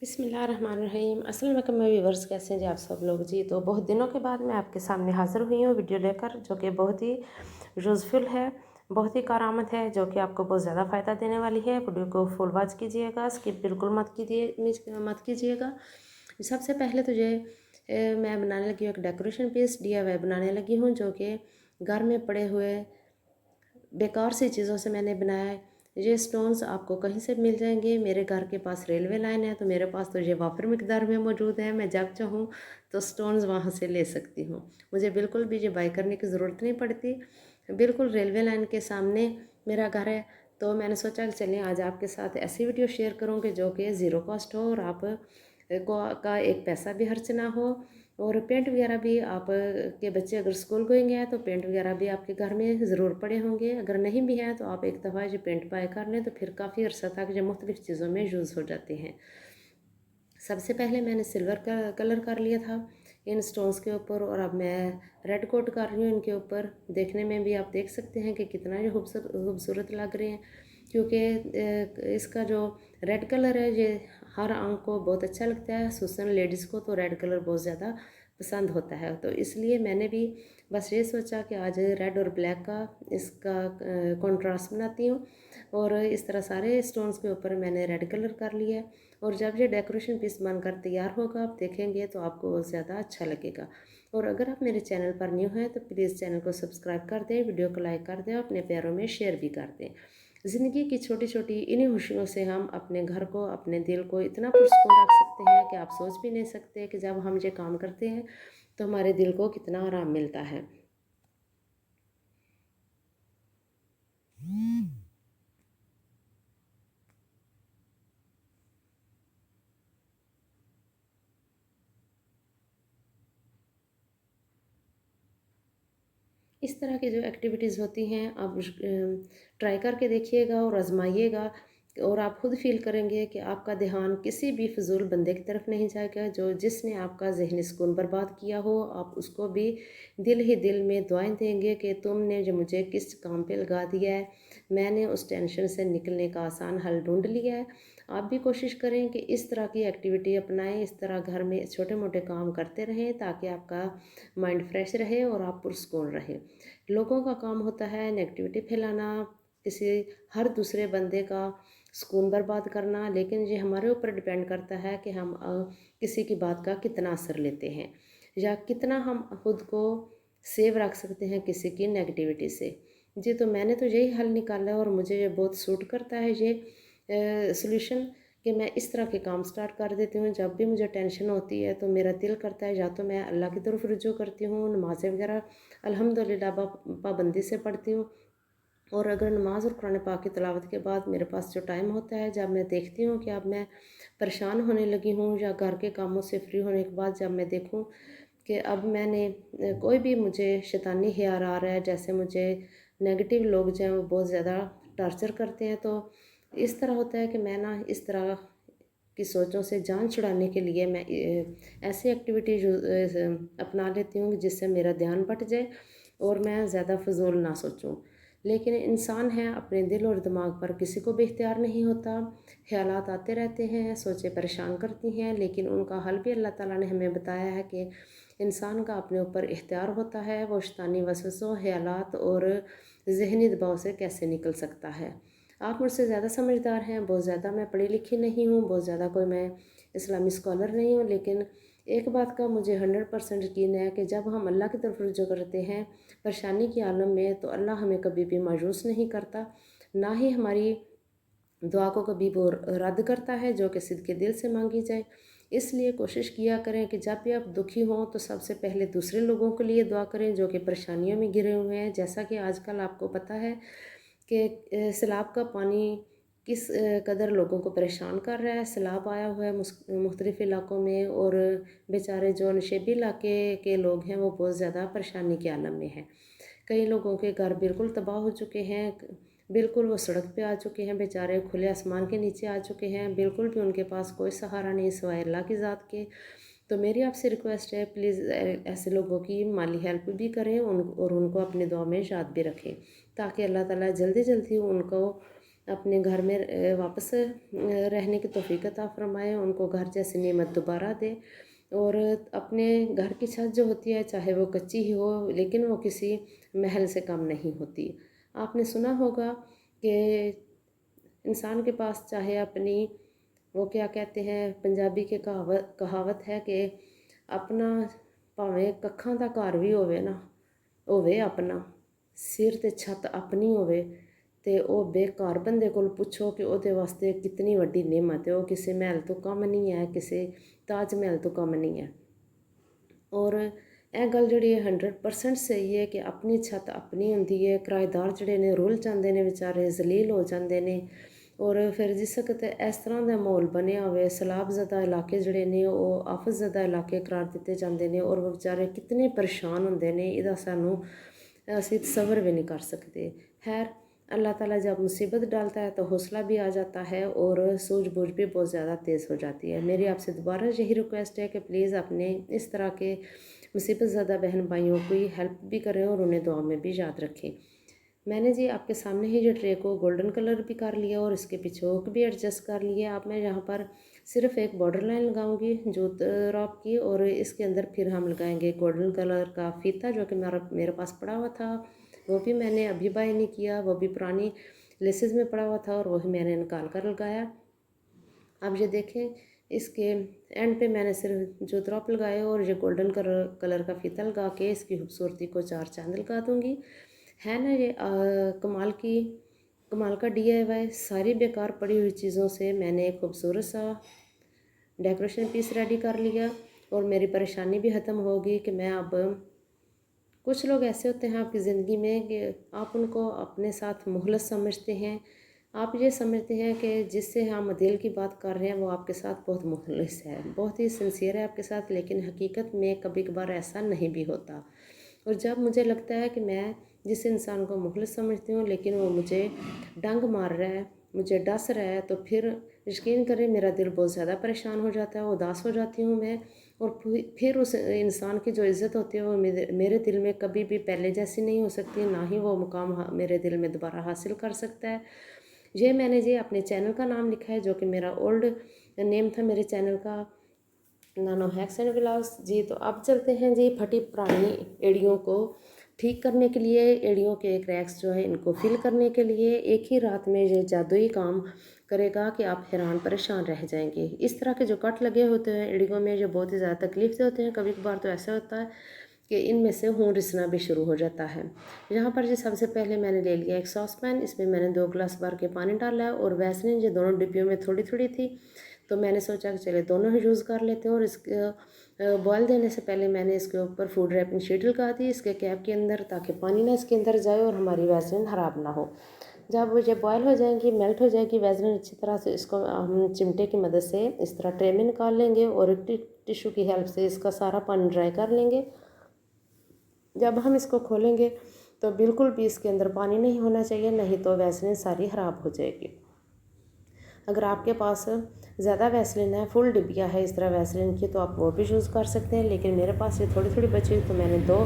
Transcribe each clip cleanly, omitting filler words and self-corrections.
बिस्मिल्लाहिर्रहमानिर्रहीम। अस्सलाम वालेकुम मेरे व्यूवर्स, कैसे हैं जी आप सब लोग जी। तो बहुत दिनों के बाद मैं आपके सामने हाज़िर हुई हूँ वीडियो लेकर, जो कि बहुत ही यूज़फुल है, बहुत ही कारआमद है, जो कि आपको बहुत ज़्यादा फ़ायदा देने वाली है। वीडियो को फुल वॉच कीजिएगा, स्किप बिल्कुल मत कीजिएगा। सबसे पहले तो ये मैं बनाने लगी हूँ एक डेकोरेशन पीस DIY बनाने लगी हूँ, जो कि घर में पड़े हुए बेकार सी चीज़ों से मैंने बनाया है। ये स्टोन्स आपको कहीं से मिल जाएंगे। मेरे घर के पास रेलवे लाइन है, तो मेरे पास तो ये वाफर मिकदार में मौजूद है। मैं जब चाहूँ तो स्टोन्स वहाँ से ले सकती हूँ। मुझे बिल्कुल भी ये बाई करने की ज़रूरत नहीं पड़ती। बिल्कुल रेलवे लाइन के सामने मेरा घर है। तो मैंने सोचा कि चलें आज आपके साथ ऐसी वीडियो शेयर करूँ कि जो कि ज़ीरो कॉस्ट हो और आप का एक पैसा भी खर्च ना हो। और पेंट वगैरह भी आप के बच्चे अगर स्कूल गोइंग हैं तो पेंट वगैरह भी आपके घर में ज़रूर पड़े होंगे। अगर नहीं भी हैं तो आप एक दफ़ा जो पेंट बाय कर लें तो फिर काफ़ी अर्सा तक जो मुख्तलिफ़ चीज़ों में यूज़ हो जाते हैं। सबसे पहले मैंने सिल्वर का कलर कर लिया था इन स्टोन्स के ऊपर, और अब मैं रेड कोट कर रही हूँ इनके ऊपर। देखने में भी आप देख सकते हैं कि कितना ये खूबसूरत लग रहे हैं, क्योंकि इसका जो रेड कलर है ये हर आंख को बहुत अच्छा लगता है। खुसूसन लेडीज़ को तो रेड कलर बहुत ज़्यादा पसंद होता है, तो इसलिए मैंने भी बस ये सोचा कि आज रेड और ब्लैक का इसका कंट्रास्ट बनाती हूँ। और इस तरह सारे स्टोन्स के ऊपर मैंने रेड कलर कर लिया है। और जब ये डेकोरेशन पीस बनकर तैयार होगा आप देखेंगे तो आपको बहुत ज़्यादा अच्छा लगेगा। और अगर आप मेरे चैनल पर न्यू हैं तो प्लीज़ चैनल को सब्सक्राइब कर दें, वीडियो को लाइक कर दें, अपने प्यारों में शेयर भी कर दें। ज़िंदगी की छोटी छोटी इन्हीं खुशियों से हम अपने घर को, अपने दिल को इतना पुरस्कून रख सकते हैं कि आप सोच भी नहीं सकते कि जब हम ये काम करते हैं तो हमारे दिल को कितना आराम मिलता है। इस तरह की जो एक्टिविटीज़ होती हैं आप ट्राई करके देखिएगा और आजमाइएगा, और आप खुद फील करेंगे कि आपका ध्यान किसी भी फजूल बंदे की तरफ नहीं जाएगा। जो जिसने आपका जहनी सुकून बर्बाद किया हो आप उसको भी दिल ही दिल में दुआएं देंगे कि तुमने जो मुझे किस काम पे लगा दिया है, मैंने उस टेंशन से निकलने का आसान हल ढूंढ लिया है। आप भी कोशिश करें कि इस तरह की एक्टिविटी अपनाएं, इस तरह घर में छोटे मोटे काम करते रहें ताकि आपका माइंड फ्रेश रहे और आप पुरस्कून रहें। लोगों का काम होता है नेगेटिविटी फैलाना, किसी हर दूसरे बंदे का सुकून बर्बाद करना, लेकिन ये हमारे ऊपर डिपेंड करता है कि हम किसी की बात का कितना असर लेते हैं या कितना हम खुद को सेव रख सकते हैं किसी की नेगेटिविटी से। जी, तो मैंने तो यही हल निकाला और मुझे ये बहुत सूट करता है ये सॉल्यूशन, कि मैं इस तरह के काम स्टार्ट कर देती हूँ। जब भी मुझे टेंशन होती है तो मेरा दिल करता है या तो मैं अल्लाह की तरफ रुजू करती हूँ, नमाज़ें वगैरह अल्हम्दुलिल्लाह पाबंदी से पढ़ती हूँ। और अगर नमाज और कुरान पाक की तिलावत के बाद मेरे पास जो टाइम होता है, जब मैं देखती हूँ कि अब मैं परेशान होने लगी हूँ या घर के कामों से फ्री होने के बाद जब मैं देखूँ कि अब मैंने कोई भी मुझे शैतानी ख्याल आ रहा है, जैसे मुझे नेगेटिव लोग जो हैं वो बहुत ज़्यादा टॉर्चर करते हैं, तो इस तरह होता है कि मैं ना इस तरह की सोचों से जान छुड़ाने के लिए मैं ऐसी एक्टिविटी अपना लेती हूँ जिससे मेरा ध्यान बट जाए और मैं ज़्यादा फजूल ना सोचूं। लेकिन इंसान है, अपने दिल और दिमाग पर किसी को भी इख्तियार नहीं होता। ख्यालात आते रहते हैं, सोचें परेशान करती हैं, लेकिन उनका हल भी अल्लाह ताला ने हमें बताया है कि इंसान का अपने ऊपर इख्तियार होता है, वो शैतानी वसवसों, ख्यालात और जहनी दबाव से कैसे निकल सकता है। आप मुझसे ज़्यादा समझदार हैं, बहुत ज़्यादा मैं पढ़ी लिखी नहीं हूँ, बहुत ज़्यादा कोई मैं इस्लामी स्कॉलर नहीं हूँ, लेकिन एक बात का मुझे 100% यकीन है कि जब हम अल्लाह की तरफ रुजू करते हैं परेशानी के आलम में, तो अल्लाह हमें कभी भी मायूस नहीं करता, ना ही हमारी दुआ को कभी वो रद्द करता है जो कि सिद्ध के दिल से मांगी जाए। इसलिए कोशिश किया करें कि जब भी आप दुखी हों तो सबसे पहले दूसरे लोगों के लिए दुआ करें जो कि परेशानियों में घिरे हुए हैं। जैसा कि आजकल आपको पता है कि सैलाब का पानी किस कदर लोगों को परेशान कर रहा है। सैलाब आया हुआ है मुख्तलिफ़ इलाकों में, और बेचारे जो नशेबी इलाके के लोग हैं वो बहुत ज़्यादा परेशानी के आलम में हैं। कई लोगों के घर बिल्कुल तबाह हो चुके हैं, बिल्कुल वो सड़क पे आ चुके हैं, बेचारे खुले आसमान के नीचे आ चुके हैं, बिल्कुल भी उनके पास कोई सहारा नहीं सिवाय अल्लाह की ज़ात के। तो मेरी आपसे रिक्वेस्ट है, प्लीज़ ऐसे लोगों की माली हेल्प भी करें और उनको अपनी दुआ में याद भी रखें ताकि अल्लाह ताला जल्दी जल्दी उनको अपने घर में वापस रहने की तौफीक अता फरमाए, उनको घर जैसी नेमत दोबारा दे। और अपने घर की छत जो होती है चाहे वो कच्ची ही हो, लेकिन वो किसी महल से कम नहीं होती। आपने सुना होगा कि इंसान के पास चाहे अपनी, वो क्या कहते हैं, पंजाबी के कहावत है कि अपना भावें कक्खां दा घर भी होवे ना, होवे अपना, सिर ते छत अपनी होवे, ते ओह बेकार बंदे कोल पुछो कि ओहदे वास्ते कितनी वड्डी नेमत है। वो किसी महल तो कम नहीं है, किसी ताज महल तो कम नहीं है। और ਇਹ ਗੱਲ ਜਿਹੜੀ ਹੈ 100% ਸਹੀ ਹੈ ਕਿ ਆਪਣੀ ਛੱਤ ਆਪਣੀ ਹੁੰਦੀ ਹੈ। ਕਿਰਾਏਦਾਰ ਜਿਹੜੇ ਨੇ ਰੁੱਲ ਜਾਂਦੇ ਨੇ ਵਿਚਾਰੇ, ਜ਼ਲੀਲ ਹੋ ਜਾਂਦੇ ਨੇ। ਔਰ ਫਿਰ ਜਿਸ ਵਕਤ ਇਸ ਤਰ੍ਹਾਂ ਦਾ ਮਾਹੌਲ ਬਣਿਆ ਹੋਵੇ, ਸਲਾਬਜ਼ਦਾ ਇਲਾਕੇ ਜਿਹੜੇ ਨੇ ਉਹ ਆਫਤਜ਼ਦਾ ਇਲਾਕੇ ਕਰਾਰ ਦਿੱਤੇ ਜਾਂਦੇ ਨੇ, ਔਰ ਉਹ ਵਿਚਾਰੇ ਕਿਤਨੇ ਪਰੇਸ਼ਾਨ ਹੁੰਦੇ ਨੇ, ਇਹਦਾ ਸਾਨੂੰ ਅਸੀਂ ਤਸੱਵਰ भी नहीं कर सकते। खैर, अल्लाह ताला जब मुसीबत डालता है तो हौसला भी आ जाता है और सूझबूझ भी बहुत ज़्यादा तेज़ हो जाती है। मेरी आपसे दोबारा यही रिक्वेस्ट है कि प्लीज़ अपने इस तरह के मुसीबत ज़्यादा बहन भाइयों की हेल्प भी करें और उन्हें दुआ में भी याद रखें। मैंने जी आपके सामने ही जो ट्रे को गोल्डन कलर भी कर लिया और इसके पीछे हुक भी एडजस्ट कर लिया। अब मैं यहाँ पर सिर्फ एक बॉर्डर लाइन लगाऊंगी जूत रॉप की, और इसके अंदर फिर हम लगाएंगे गोल्डन कलर का फीता जो कि मेरे पास पड़ा हुआ था। वो भी मैंने अभी बाय नहीं किया, वो भी पुरानी लेसेस में पड़ा हुआ था और वही मैंने निकाल कर लगाया। अब ये देखें, इसके एंड पे मैंने सिर्फ जो ड्रॉप लगाए और ये गोल्डन कलर का फीता लगा के इसकी खूबसूरती को चार चांद लगा दूँगी। है ना ये कमाल का DIY। सारी बेकार पड़ी हुई चीज़ों से मैंने एक खूबसूरत सा डेकोरेशन पीस रेडी कर लिया और मेरी परेशानी भी ख़त्म होगी कि मैं अब, कुछ लोग ऐसे होते हैं आपकी ज़िंदगी में कि आप उनको अपने साथ मुखलस समझते हैं। आप ये समझते हैं कि जिससे हम दिल की बात कर रहे हैं वो आपके साथ बहुत मुखलिस है, बहुत ही सिंसियर है आपके साथ, लेकिन हकीकत में कभी कभार ऐसा नहीं भी होता। और जब मुझे लगता है कि मैं जिस इंसान को मुखलिस समझती हूँ लेकिन वो मुझे डंग मार रहा है, मुझे डस रहा है, तो फिर यकीन करें मेरा दिल बहुत ज़्यादा परेशान हो जाता है, उदास हो जाती हूँ मैं। और फिर उस इंसान की जो इज़्ज़त होती है वो मेरे दिल में कभी भी पहले जैसी नहीं हो सकती, ना ही वो मुकाम मेरे दिल में दोबारा हासिल कर सकता है। ये मैंने जी अपने चैनल का नाम लिखा है जो कि मेरा ओल्ड नेम था मेरे चैनल का, नानो हैक्स एंड व्लॉग्स जी। तो अब चलते हैं जी फटी पुरानी एड़ियों को ठीक करने के लिए, एड़ियों के क्रैक्स जो है इनको फिल करने के लिए। एक ही रात में ये जादुई काम करेगा कि आप हैरान परेशान रह जाएंगे। इस तरह के जो कट लगे होते हैं एड़ियों में, जो बहुत ही ज़्यादा तकलीफ से होते हैं, कभी कभार तो ऐसा होता है कि इनमें से खून रिसना भी शुरू हो जाता है। यहाँ पर जी सबसे पहले मैंने ले लिया एक सॉस पैन, इसमें मैंने 2 गिलास भर के पानी डाला है और वैसलीन ये दोनों डिब्बियों में थोड़ी थोड़ी थी, तो मैंने सोचा कि चले दोनों ही यूज़ कर लेते हैं। और इसके बॉयल देने से पहले मैंने इसके ऊपर फूड रैपिंग शीट लगा दी इसके कैप के अंदर, ताकि पानी ना इसके अंदर जाए और हमारी वैसलीन ख़राब ना हो। जब ये बॉयल हो जाएंगी, मेल्ट हो जाएगी वैसलीन अच्छी तरह से, इसको हम चिमटे की मदद से इस तरह ट्रे में निकाल लेंगे और टिश्यू की हेल्प से इसका सारा पानी ड्राई कर लेंगे। जब हम इसको खोलेंगे तो बिल्कुल भी इसके अंदर पानी नहीं होना चाहिए, नहीं तो वैसलीन सारी ख़राब हो जाएगी। अगर आपके पास ज़्यादा वैसलीन है, फुल डिब्बिया है इस तरह वैसलीन की, तो आप वो भी यूज़ कर सकते हैं, लेकिन मेरे पास ये थोड़ी थोड़ी बची हुई तो मैंने 2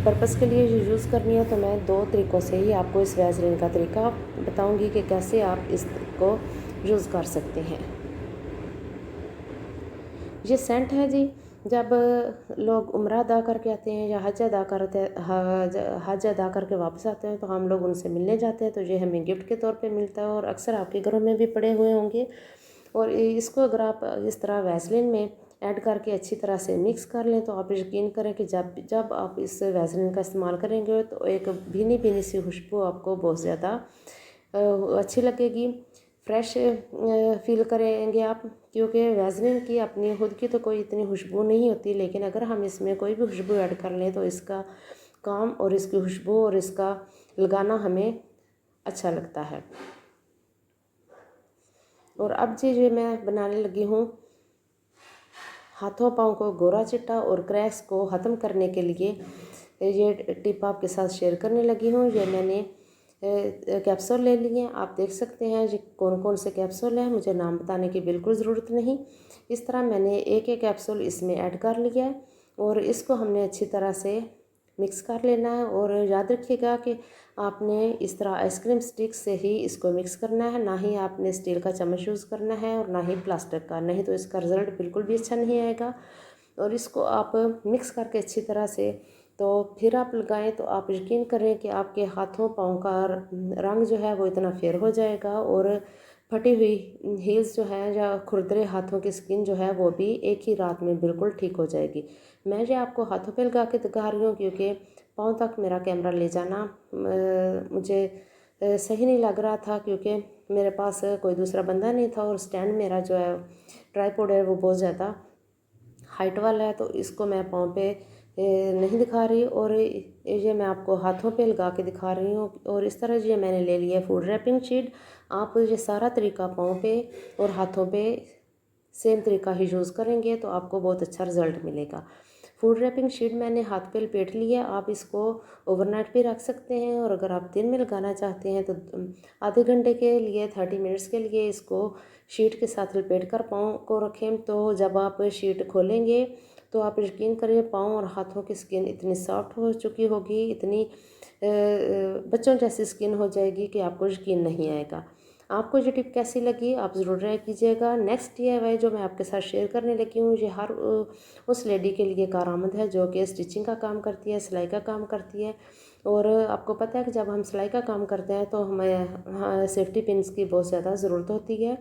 पर्पज़ के लिए यूज़ करनी है। तो मैं 2 तरीक़ों से ही आपको इस वैसलीन का तरीका बताऊँगी कि कैसे आप इसको यूज़ कर सकते हैं। ये सेंट है जी, जब लोग उम्रा अदा करके आते हैं या हज अदा करके वापस आते हैं तो हम लोग उनसे मिलने जाते हैं, तो ये हमें गिफ्ट के तौर पे मिलता है और अक्सर आपके घरों में भी पड़े हुए होंगे। और इसको अगर आप इस तरह वैसलीन में ऐड करके अच्छी तरह से मिक्स कर लें तो आप यकीन करें कि जब आप इस वैसलीन का इस्तेमाल करेंगे तो एक भीनी भीनी सी खुशबू आपको बहुत ज़्यादा अच्छी लगेगी, फ्रेश फील करेंगे आप, क्योंकि वैसलीन की अपनी खुद की तो कोई इतनी खुशबू नहीं होती, लेकिन अगर हम इसमें कोई भी खुशबू ऐड कर लें तो इसका काम और इसकी खुशबू और इसका लगाना हमें अच्छा लगता है। और अब जी ये मैं बनाने लगी हूँ हाथों पाँव को गोरा चिट्टा और क्रैक्स को ख़त्म करने के लिए ये टिप आपके साथ शेयर करने लगी हूँ। ये मैंने कैप्सूल ले लिए, आप देख सकते हैं ये कौन कौन से कैप्सूल हैं, मुझे नाम बताने की बिल्कुल ज़रूरत नहीं। इस तरह मैंने एक एक कैप्सूल इसमें ऐड कर लिया है और इसको हमने अच्छी तरह से मिक्स कर लेना है। और याद रखिएगा कि आपने इस तरह आइसक्रीम स्टिक से ही इसको मिक्स करना है, ना ही आपने स्टील का चम्मच यूज़ करना है और ना ही प्लास्टिक का, नहीं तो इसका रिज़ल्ट बिल्कुल भी अच्छा नहीं आएगा। और इसको आप मिक्स करके अच्छी तरह से तो फिर आप लगाएं तो आप यकीन करें कि आपके हाथों पाँव का रंग जो है वो इतना फेयर हो जाएगा और फटी हुई हील्स जो है या खुरदरे हाथों की स्किन जो है वो भी एक ही रात में बिल्कुल ठीक हो जाएगी। मैं ये आपको हाथों पे लगा के दिखा रही हूँ क्योंकि पाँव तक मेरा कैमरा ले जाना मुझे सही नहीं लग रहा था, क्योंकि मेरे पास कोई दूसरा बंदा नहीं था और स्टैंड मेरा जो है ट्राईपॉड है वो बहुत ज़्यादा हाइट वाला है, तो इसको मैं पाँव पे नहीं दिखा रही और ये मैं आपको हाथों पे लगा के दिखा रही हूँ। और इस तरह ये मैंने ले लिया फूड रैपिंग शीट। आप ये सारा तरीका पाँव पे और हाथों पे सेम तरीका ही यूज़ करेंगे तो आपको बहुत अच्छा रिज़ल्ट मिलेगा। फूड रैपिंग शीट मैंने हाथ पे लपेट लिया। आप इसको ओवरनाइट भी रख सकते हैं और अगर आप दिन में लगाना चाहते हैं तो आधे घंटे के लिए 30 मिनट्स के लिए इसको शीट के साथ लपेट कर पाँव को रखें। तो जब आप शीट खोलेंगे तो आप यकीन करिए पाँव और हाथों की स्किन इतनी सॉफ्ट हो चुकी होगी, इतनी बच्चों जैसी स्किन हो जाएगी कि आपको यकीन नहीं आएगा। आपको ये टिप कैसी लगी आप ज़रूर ट्राई कीजिएगा। नेक्स्ट DIY जो मैं आपके साथ शेयर करने लगी हूँ ये हर उस लेडी के लिए कारआमद है जो कि स्टिचिंग का काम करती है, सिलाई का काम करती है। और आपको पता है कि जब हम सिलाई का काम करते हैं तो हमें सेफ्टी पिन्स की बहुत ज़्यादा ज़रूरत होती है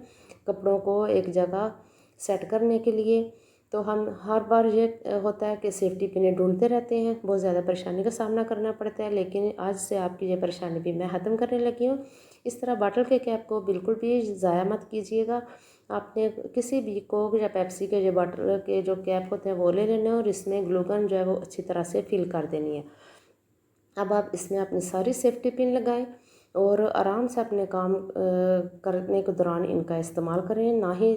कपड़ों को एक जगह सेट करने के लिए। तो हम हर बार ये होता है कि सेफ्टी पिनें ढूंढते रहते हैं, बहुत ज़्यादा परेशानी का सामना करना पड़ता है। लेकिन आज से आपकी ये परेशानी भी मैं ख़त्म करने लगी हूँ। इस तरह बॉटल के कैप को बिल्कुल भी ज़ाया मत कीजिएगा। आपने किसी भी कोक या पेप्सी के जो बॉटल के जो कैप होते हैं वो ले लेने और इसमें ग्लू गन जो है वो अच्छी तरह से फिल कर देनी है। अब आप इसमें अपनी सारी सेफ्टी पिन लगाएं और आराम से अपने काम करने के दौरान इनका इस्तेमाल करें, ना ही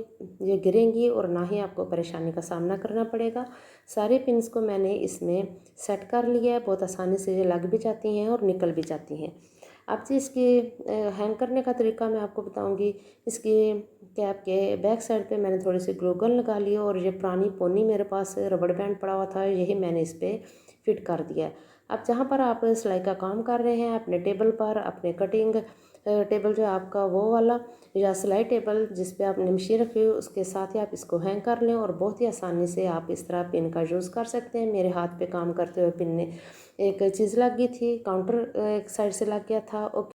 ये गिरेंगी और ना ही आपको परेशानी का सामना करना पड़ेगा। सारी पिन्स को मैंने इसमें सेट कर लिया है, बहुत आसानी से ये लग भी जाती हैं और निकल भी जाती हैं। अब जी इसकी हैंग करने का तरीका मैं आपको बताऊंगी। इसकी कैप के बैक साइड पे मैंने थोड़ी सी ग्लू गन लगा ली और ये पुरानी पोनी मेरे पास रबड़ बैंड पड़ा हुआ था, यही मैंने इस पर फिट कर दिया है। अब जहाँ पर आप सिलाई का काम कर रहे हैं अपने टेबल पर, अपने कटिंग टेबल जो है आपका वो वाला या सिलाई टेबल जिस पे आपने मशीन रखी हुई उसके साथ ही आप इसको हैंग कर लें और बहुत ही आसानी से आप इस तरह पिन का यूज़ कर सकते हैं। मेरे हाथ पे काम करते हुए पिन ने एक चीज़ लग गई थी, काउंटर एक साइड से लग गया था।